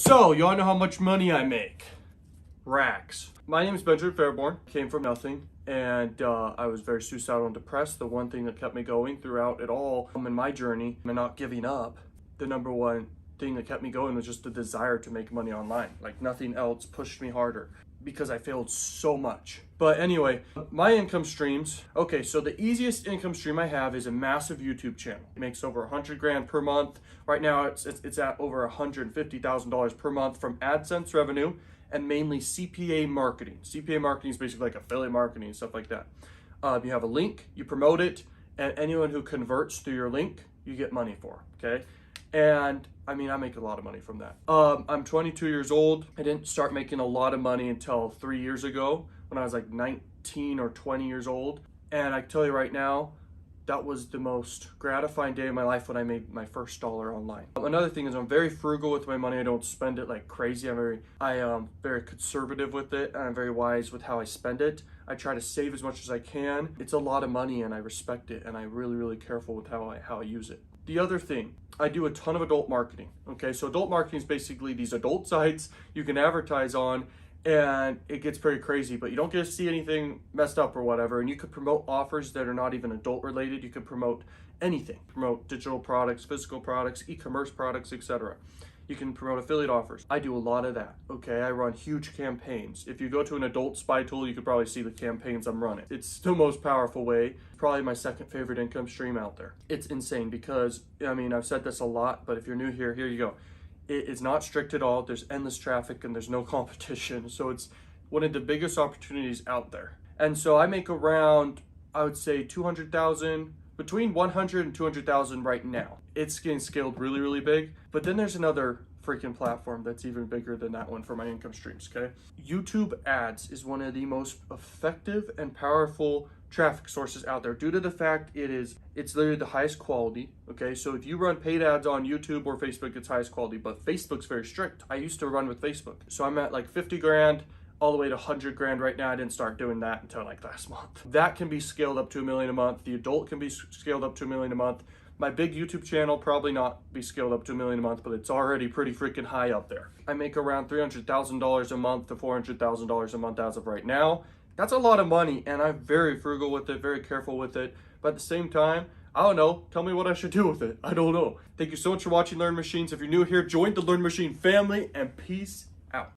So, you all know how much money I make. Racks. My name is Benjamin Fairborn. Came from nothing, and I was very suicidal and depressed. The one thing that kept me going throughout it all in my journey and not giving up, the number one thing that kept me going was just the desire to make money online. Like nothing else pushed me harder because I failed so much. But anyway, my income streams. Okay, so the easiest income stream I have is a massive YouTube channel. It makes over 100 grand per month. Right now it's at over $150,000 per month from AdSense revenue and mainly CPA marketing. CPA marketing is basically like affiliate marketing and stuff like that. You have a link, you promote it, and anyone who converts through your link, you get money for, okay? And I mean, I make a lot of money from that. I'm 22 years old. I didn't start making a lot of money until 3 years ago when I was like 19 or 20 years old. And I can tell you right now, that was the most gratifying day of my life when I made my first dollar online. Another thing is I'm very frugal with my money. I don't spend it like crazy. I am very conservative with it, and I'm very wise with how I spend it. I try to save as much as I can. It's a lot of money and I respect it, and I'm really, really careful with how I use it. The other thing, I do a ton of adult marketing. Okay, so adult marketing is basically these adult sites you can advertise on, and it gets pretty crazy, but you don't get to see anything messed up or whatever. And you could promote offers that are not even adult related. You could promote anything, promote digital products, physical products, e-commerce products, etc. You can promote affiliate offers. I do a lot of that. Okay, I run huge campaigns. If you go to an adult spy tool, you could probably see the campaigns I'm running. It's the most powerful way. Probably my second favorite income stream out there. It's insane because, I mean, I've said this a lot, but if you're new here you go. It is not strict at all. There's endless traffic and there's no competition. So it's one of the biggest opportunities out there. And so I make around, I would say 200,000, between 100 and 200,000 right now. It's getting scaled really, really big. But then there's another freaking platform that's even bigger than that one for my income streams, okay? YouTube ads is one of the most effective and powerful traffic sources out there due to the fact it's literally the highest quality, okay? So if you run paid ads on YouTube or Facebook, it's highest quality, but Facebook's very strict. I used to run with Facebook. So I'm at like 50 grand all the way to 100 grand right now. I didn't start doing that until like last month. That can be scaled up to $1 million a month. The adult can be scaled up to $1 million a month. My big YouTube channel probably not be scaled up to $1 million a month, but it's already pretty freaking high up there. I make around $300,000 a month to $400,000 a month as of right now. That's a lot of money, and I'm very frugal with it, very careful with it. But at the same time, I don't know. Tell me what I should do with it. I don't know. Thank you so much for watching Learn Machines. If you're new here, join the Learn Machine family, and peace